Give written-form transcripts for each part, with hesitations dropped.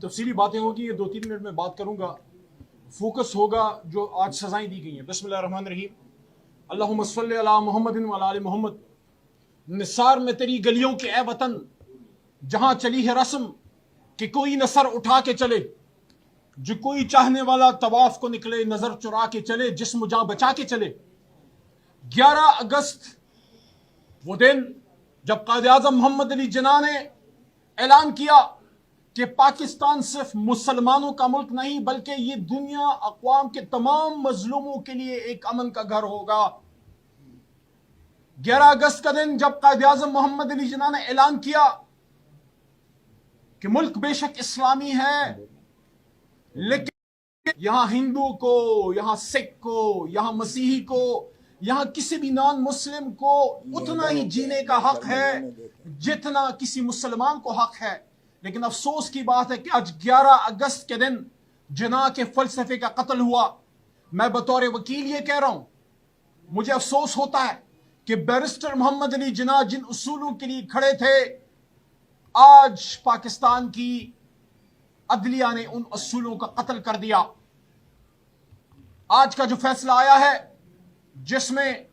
तफसीली बातें होगी, ये 2-3 मिनट में बात करूंगा। फोकस होगा जो आज सजाएं दी गई हैं। बिस्मिल्लाहिर्रहमानिर्रहीम, अल्लाहुम्मा सल्लि अला मुहम्मदिन व अला आलि मोहम्मद। निसार में तेरी गलियों के ए वतन, जहां चली है रस्म कि कोई न सर उठा के चले, जो कोई चाहने वाला तवाफ को निकले, नजर चुरा के चले, जिस्म जान बचा के चले। 11 अगस्त वो दिन जब कायद आज़म मोहम्मद अली जिन्ना ने ऐलान किया कि पाकिस्तान सिर्फ मुसलमानों का मुल्क नहीं बल्कि ये दुनिया अक़वाम के तमाम मजलूमों के लिए एक अमन का घर होगा। 11 अगस्त का दिन जब कायद आज़म मोहम्मद अली जिन्ना ने ऐलान किया कि मुल्क बेशक इस्लामी है, लेकिन यहां हिंदू को, यहां सिख को, यहां मसीही को, यहां किसी भी नॉन मुस्लिम को उतना ही जीने का हक है जितना किसी मुसलमान को हक है। लेकिन अफसोस की बात है कि आज 11 अगस्त के दिन जिन्ना के फलसफे का कत्ल हुआ। मैं बतौर वकील ये कह रहा हूं, मुझे अफसोस होता है कि बैरिस्टर मोहम्मद अली जिन्ना जिन उसूलों के लिए खड़े थे, आज पाकिस्तान की अदलिया ने उन उसूलों का कत्ल कर दिया। आज का जो फैसला आया है, जिसमें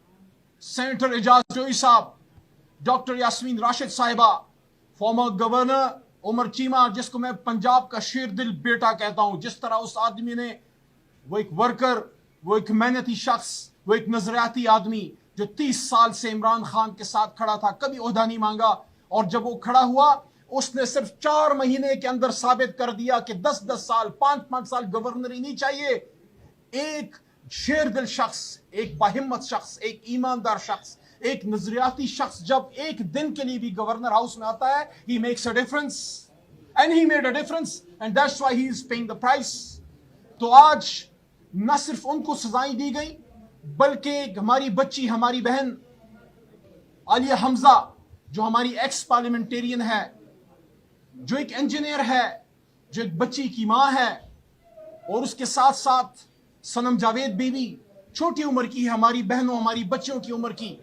सेनेटर एजाज जोई साहब, डॉक्टर यास्मीन राशिद साहिबा, फॉर्मर गवर्नर उमर चीमा, जिसको मैं पंजाब का शेर दिल बेटा कहता हूं, जिस तरह उस आदमी ने, वो एक वर्कर, वो एक मेहनती शख्स, वो एक नजरियाती आदमी जो 30 साल से इमरान खान के साथ खड़ा था, कभी ओहदा नहीं मांगा, और जब वो खड़ा हुआ उसने सिर्फ 4 महीने के अंदर साबित कर दिया कि 10-10 साल, 5-5 साल गवर्नर ही नहीं चाहिए। एक शेर दिल शख्स, एक बाहिम्मत शख्स, एक ईमानदार शख्स, एक नजरियाती शख्स जब एक दिन के लिए भी गवर्नर हाउस में आता है, he makes a difference and he made a difference and that's why he is paying the price। तो आज न सिर्फ उनको सजाएं दी गई बल्कि हमारी बच्ची, हमारी बहन आलिया हमजा, जो हमारी एक्स पार्लियामेंटेरियन है, जो एक इंजीनियर है, जो एक बच्ची की मां है, और उसके साथ साथ सनम जावेद बीवी, छोटी उम्र की है, हमारी बहनों, हमारी बच्चियों की उम्र की,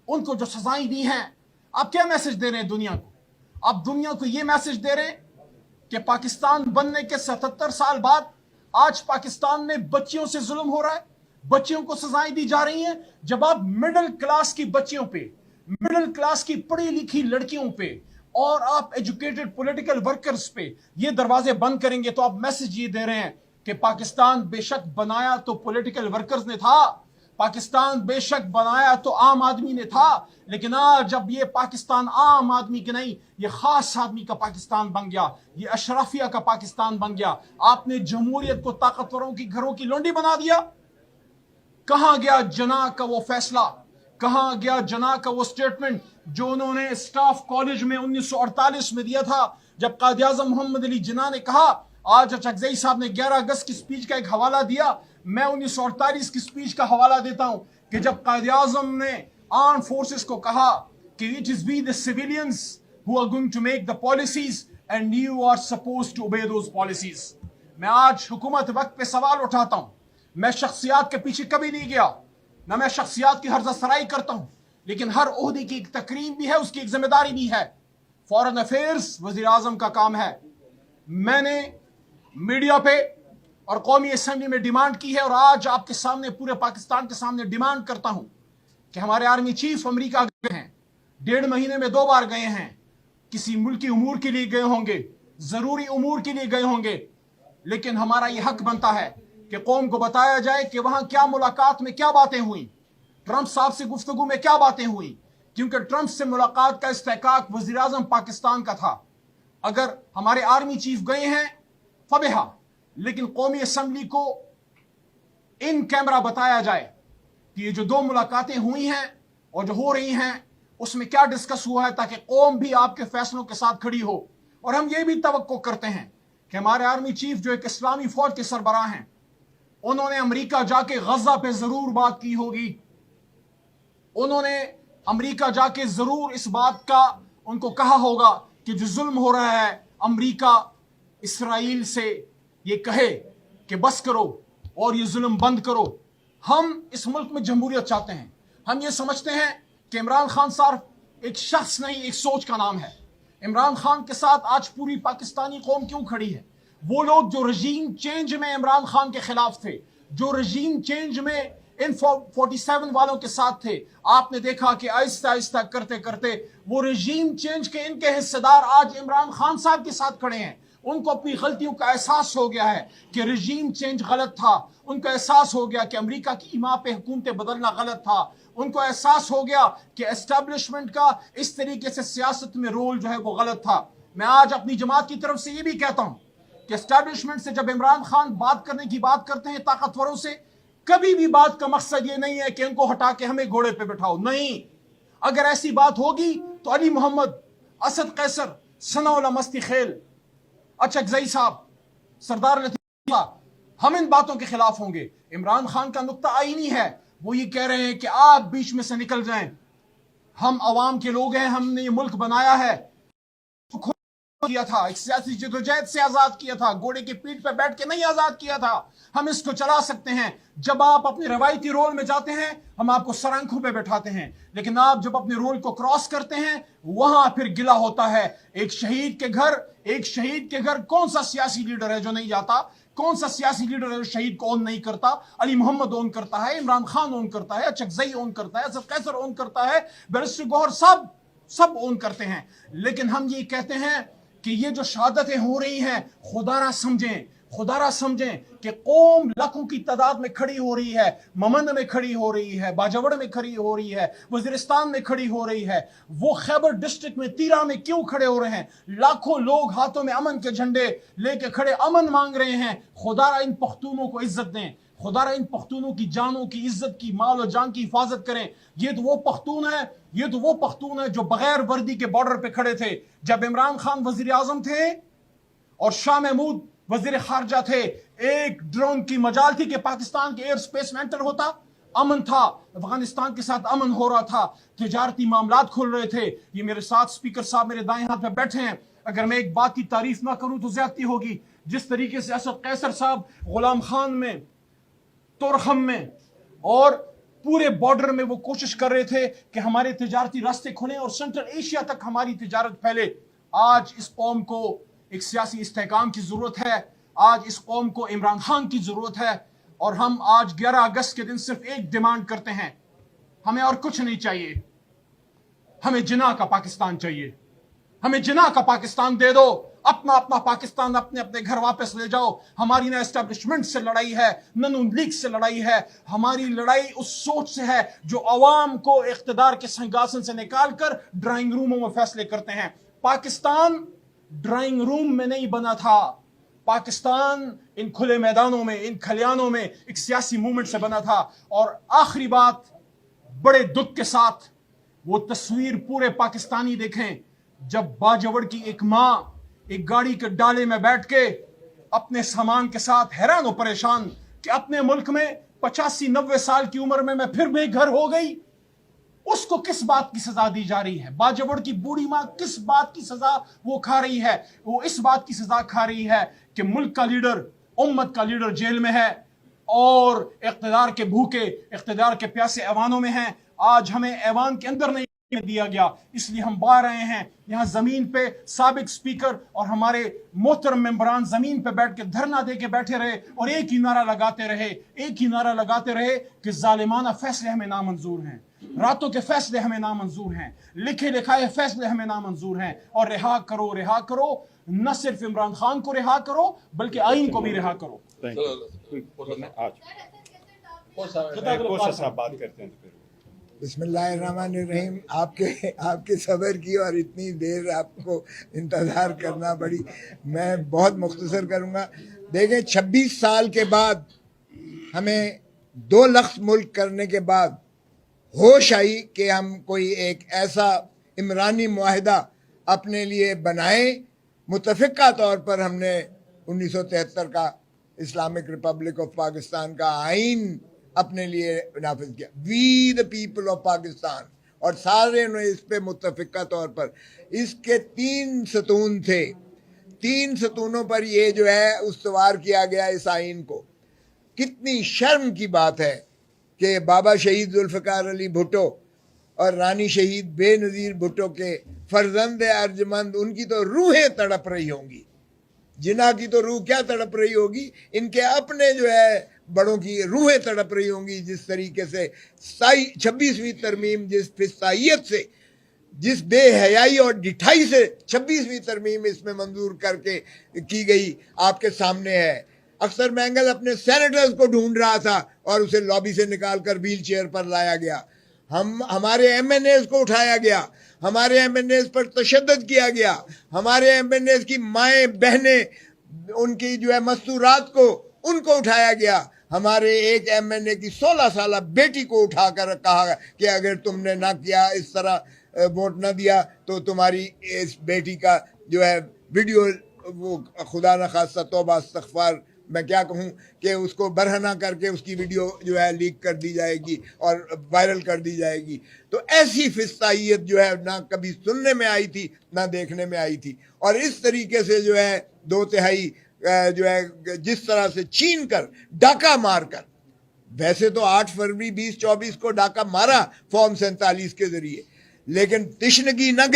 उनको जो सजाएं दी हैं। आप क्या मैसेज दे रहे हैं दुनिया को? आप दुनिया को यह मैसेज दे रहे हैं कि पाकिस्तान बनने के 77 साल बाद आज पाकिस्तान में बच्चियों से जुल्म हो रहा है, बच्चियों को सजाएं दी जा रही हैं। जब आप मिडिल क्लास की बच्चियों पे, मिडिल क्लास की पढ़ी लिखी लड़कियों पे और आप एजुकेटेड पॉलिटिकल वर्कर्स पे ये दरवाजे बंद करेंगे, तो आप मैसेज ये दे रहे हैं कि पाकिस्तान बेशक बनाया तो पॉलिटिकल वर्कर्स ने था, पाकिस्तान बेशक बनाया तो आम आदमी ने था, लेकिन आज जब ये पाकिस्तान आम आदमी की नहीं, ये खास आदमी का पाकिस्तान बन गया, ये अशराफिया का पाकिस्तान बन गया। आपने जमहूरियत को ताकतवरों की घरों की लोंडी बना दिया। कहां गया जिन्ना का वो फैसला, कहां गया जिन्ना का वो स्टेटमेंट जो उन्होंने स्टाफ कॉलेज में 1948 में दिया था, जब कायद आज़म मोहम्मद अली जिन्ना ने कहा। आज अचकज़ई साहब ने 11 अगस्त की स्पीच का एक हवाला दिया, मैं 1948 की स्पीच का हवाला देता हूं कि जब कायद आज़म ने आर्म फोर्सेस को कहा कि it is we the civilians who are going to make the policies and you are supposed to obey those policies. मैं आज हुकूमत वक्त पे सवाल उठाता हूं, मैं शख्सियात के पीछे कभी नहीं गया, ना मैं शख्सियात की हर्जा सराई करता हूं, लेकिन हर ओहदे की एक तकरीम भी है, उसकी एक जिम्मेदारी भी है। फॉरेन अफेयर्स वजीर आजम का काम है। मैंने मीडिया पे और कौमी असेंबली में डिमांड की है, और आज आपके सामने, पूरे पाकिस्तान के सामने डिमांड करता हूं कि हमारे आर्मी चीफ अमेरिका गए हैं, 1.5 महीने में 2 बार गए हैं, किसी मुल्की उमूर के लिए गए होंगे, जरूरी उमूर के लिए गए होंगे, लेकिन हमारा यह हक बनता है कि कौम को बताया जाए कि वहां क्या मुलाकात में क्या बातें हुई, ट्रंप साहब से गुफ्तगू में क्या बातें हुई, क्योंकि ट्रंप से मुलाकात का इस्तेहकाक वजीर आजम पाकिस्तान का था। अगर हमारे आर्मी चीफ गए हैं फबेहा, लेकिन कौमी असेंबली को इन कैमरा बताया जाए कि ये जो 2 मुलाकातें हुई हैं और जो हो रही हैं उसमें क्या डिस्कस हुआ है, ताकि कौम भी आपके फैसलों के साथ खड़ी हो। और हम ये भी तवक्को करते हैं कि हमारे आर्मी चीफ जो एक इस्लामी फौज के सरबराह हैं, उन्होंने अमेरिका जाके गजा पे जरूर बात की होगी, उन्होंने अमेरिका जाके जरूर इस बात का उनको कहा होगा कि जो जुल्म हो रहा है, अमेरिका इसराइल से ये कहे कि बस करो और ये जुल्म बंद करो। हम इस मुल्क में जमहूरियत चाहते हैं। हम ये समझते हैं कि इमरान खान साहब एक शख्स नहीं, एक सोच का नाम है। इमरान खान के साथ आज पूरी पाकिस्तानी कौम क्यों खड़ी है? وہ لوگ جو رجیم چینج میں عمران خان کے خلاف تھے, جو رجیم چینج میں ان 47 والوں کے ساتھ تھے, آپ نے دیکھا کہ آہستہ آہستہ کرتے کرتے وہ رجیم چینج کے ان کے حصے دار آج عمران خان صاحب کے ساتھ کھڑے ہیں. ان کو اپنی غلطیوں کا احساس ہو گیا ہے کہ رجیم چینج غلط تھا. ان کو احساس ہو گیا کہ امریکہ کی ایما پہ حکومتیں بدلنا غلط تھا. ان کو احساس ہو گیا کہ اسٹیبلشمنٹ کا اس طریقے سے سیاست میں رول جو ہے وہ غلط تھا. میں آج اپنی جماعت کی طرف سے یہ بھی کہتا ہوں کہ اسٹیبلشمنٹ سے جب عمران خان بات کرنے کی بات کرتے ہیں طاقتوروں سے, کبھی بھی بات کا مقصد یہ نہیں ہے کہ ان کو ہٹا کے ہمیں گھوڑے پہ بٹھاؤ. نہیں, اگر ایسی بات ہوگی تو علی محمد, اسد قیصر, ثناء اللہ مستی خیل, اچکزئی صاحب, سردار لطیف, ہم ان باتوں کے خلاف ہوں گے. عمران خان کا نقطہ آئینی ہے, وہ یہ کہہ رہے ہیں کہ آپ بیچ میں سے نکل جائیں, ہم عوام کے لوگ ہیں, ہم نے یہ ملک بنایا ہے, کیا تھا, ایک سیاسی جدوجہد سے آزاد کیا تھا, گھوڑے کی پیٹھ پہ بیٹھ کے نہیں آزاد کیا تھا. ہم اس کو چلا سکتے ہیں. جب آپ اپنے روایتی رول میں جاتے ہیں ہم آپ کو سر آنکھوں پہ بیٹھاتے ہیں, لیکن آپ جب اپنے رول کو کراس کرتے ہیں وہاں پھر گلہ ہوتا ہے. ایک شہید کے گھر کون سا سیاسی لیڈر ہے جو نہیں جاتا؟ کون سا سیاسی لیڈر ہے جو شہید کو اون نہیں کرتا؟ علی محمد اون کرتا ہے, عمران خان اون کرتا ہے, اچکزئی اون کرتا ہے, اسد قیصر اون کرتا ہے, بیرسٹر گوہر, سب اون کرتے ہیں. لیکن ہم یہ کہتے ہیں کہ یہ جو شہادتیں ہو رہی ہیں, خدا را سمجھیں کہ قوم لاکھوں کی تعداد میں کھڑی ہو رہی ہے, ممند میں کھڑی ہو رہی ہے, باجوڑ میں کھڑی ہو رہی ہے, وزیرستان میں کھڑی ہو رہی ہے, وہ خیبر ڈسٹرکٹ میں تیرا میں کیوں کھڑے ہو رہے ہیں؟ لاکھوں لوگ ہاتھوں میں امن کے جھنڈے لے کے کھڑے امن مانگ رہے ہیں. خدا را ان پختونوں کو عزت دیں, خدا را ان پختونوں کی جانوں کی عزت کی, مال و جان کی حفاظت کریں. یہ تو وہ پختون ہے جو بغیر وردی کے بارڈر پہ کھڑے تھے جب عمران خان وزیر اعظم تھے اور شاہ محمود وزیر خارجہ تھے. ایک ڈرون کی مجال تھی کہ پاکستان کے ایئر سپیس میں انٹر ہوتا, امن تھا, افغانستان کے ساتھ امن ہو رہا تھا, تجارتی معاملات کھل رہے تھے. یہ میرے ساتھ سپیکر صاحب میرے دائیں ہاتھ پہ بیٹھے ہیں, اگر میں ایک بات کی تعریف نہ کروں تو زیادتی ہوگی. جس طریقے سے اسد قیصر صاحب غلام خان میں, تورخم میں اور پورے بارڈر میں وہ کوشش کر رہے تھے کہ ہمارے تجارتی راستے کھلیں اور سینٹرل ایشیا تک ہماری تجارت پھیلے. آج اس قوم کو ایک سیاسی استحکام کی ضرورت ہے, آج اس قوم کو عمران خان کی ضرورت ہے, اور ہم آج 11 اگست کے دن صرف ایک ڈیمانڈ کرتے ہیں, ہمیں اور کچھ نہیں چاہیے, ہمیں جناح کا پاکستان چاہیے. ہمیں جناح کا پاکستان دے دو, اپنا پاکستان اپنے گھر واپس لے جاؤ. ہماری نہ اسٹیبلشمنٹ سے لڑائی ہے, نہ نون لیگ سے لڑائی ہے, ہماری لڑائی اس سوچ سے ہے جو عوام کو اقتدار کے سنگھاسن سے نکال کر ڈرائنگ روموں میں فیصلے کرتے ہیں. پاکستان ڈرائنگ روم میں نہیں بنا تھا, پاکستان ان کھلے میدانوں میں, ان کھلیانوں میں ایک سیاسی موومنٹ سے بنا تھا. اور آخری بات, بڑے دکھ کے ساتھ وہ تصویر پورے پاکستانی دیکھیں جب باجوڑ کی ایک ماں ایک گاڑی کے ڈالے میں بیٹھ کے اپنے سامان کے ساتھ حیران و پریشان کہ اپنے ملک میں 85-90 سال کی عمر میں پھر بے گھر ہو گئی, اس کو کس بات کی سزا دی جا رہی ہے؟ باجوڑ کی بوڑھی ماں کس بات کی سزا وہ کھا رہی ہے؟ وہ اس بات کی سزا کھا رہی ہے کہ ملک کا لیڈر, امت کا لیڈر جیل میں ہے اور اقتدار کے بھوکے, اقتدار کے پیاسے ایوانوں میں ہیں. آج ہمیں ایوان کے اندر نہیں دیا گیا, اس لیے ہم باہر رہے ہیں. یہاں زمین پہ سابق سپیکر اور ہمارے محترم ممبران زمین پہ بیٹھ کے دھرنا دے کے بیٹھے رہے اور ایک ہی نعرہ لگاتے رہے کہ ظالمانہ فیصلے ہمیں نامنظور ہیں, راتوں کے فیصلے ہمیں نامنظور ہیں, لکھے لکھائے فیصلے ہمیں نامنظور ہیں, اور رہا کرو, نہ صرف عمران خان کو رہا کرو بلکہ آئین کو بھی رہا کرو. بسم اللہ الرحمن الرحیم. آپ کے صبر کی اور اتنی دیر آپ کو انتظار کرنا پڑی, میں بہت مختصر کروں گا. دیکھیں 26 سال کے بعد ہمیں 2 لخت ملک کرنے کے بعد ہوش آئی کہ ہم کوئی ایک ایسا عمرانی معاہدہ اپنے لیے بنائیں. متفقہ طور پر ہم نے 1973 کا اسلامک ریپبلک آف پاکستان کا آئین اپنے لیے نافذ کیا, وی دا پیپل آف پاکستان, اور سارے نے اس پہ متفقہ طور پر. اس کے 3 ستون تھے, 3 ستونوں پر یہ جو ہے استوار کیا گیا اس آئین کو. کتنی شرم کی بات ہے کہ بابا شہید ذوالفقار علی بھٹو اور رانی شہید بے نظیر بھٹو کے فرزند ارجمند, ان کی تو روحیں تڑپ رہی ہوں گی जिना की तो रूह क्या तड़प रही होगी, इनके अपने जो है बड़ों की रूहें तड़प रही होंगी। जिस तरीके से 26वीं तरमीम जिस फिसाइयत से, जिस बेहयाई और डिठाई से 26वीं तरमीम इसमें मंजूर करके की गई आपके सामने है। अक्सर मैंगल अपने सेनेटर्स को ढूंढ रहा था और उसे लॉबी से निकालकर व्हील चेयर पर लाया गया। हमारे एमएनएस को उठाया गया, हमारे एमएनएस पर तशद्दुद किया गया, हमारे एमएनएस की माएँ बहनें उनकी जो है मस्तूरात को उनको उठाया गया। हमारे एक एमएनए की 16 साल बेटी को उठाकर कहा कि अगर तुमने ना किया, इस तरह वोट ना दिया तो तुम्हारी इस बेटी का जो है वीडियो, वो खुदा न खास्ता तौबा इस्तग़फ़ार, मैं क्या कहूँ कि उसको बरहना करके उसकी वीडियो जो है लीक कर दी जाएगी और वायरल कर दी जाएगी। तो ऐसी फिस्ताइयत जो है ना कभी सुनने में आई थी ना देखने में आई थी। और इस तरीके से जो है 2/3 जो है जिस तरह से छीन कर डाका मार कर, वैसे तो 8 फरवरी 2024 को डाका मारा फॉर्म 47 के जरिए, लेकिन तिश्नगी न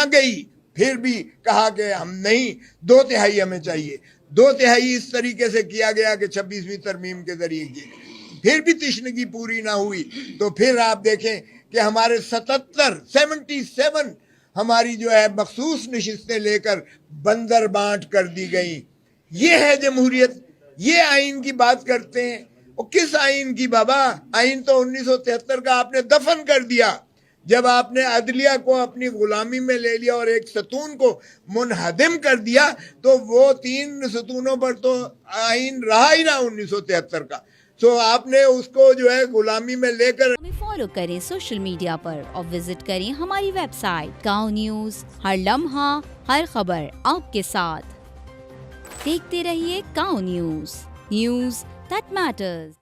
गई, फिर भी कहा कि हम नहीं, 2/3 हमें चाहिए। 2/3 इस तरीके से किया गया कि 26वीं तरमीम के जरिए की, फिर भी तिश्नगी पूरी ना हुई। तो फिर आप देखें कि हमारे 77 हमारी जो है मखसूस नशिस्तें लेकर बंदर बांट कर दी गई। ये है जमहूरियत, ये आइन की बात करते हैं। और किस आइन की बाबा? आइन तो 1973 का आपने दफन कर दिया जब आपने अदलिया को अपनी गुलामी में ले लिया और एक सतून को मुनहदिम कर दिया। तो वो 3 सतूनों पर तो आइन रहा ही ना 1973 का। तो आपने उसको जो है गुलामी में लेकर। हमें फॉलो करें सोशल मीडिया पर और विजिट करें हमारी वेबसाइट गाँव न्यूज़, हर लम्हा हर खबर आपके साथ। देखते रहिए गाँव न्यूज़ दैट मैटर्स।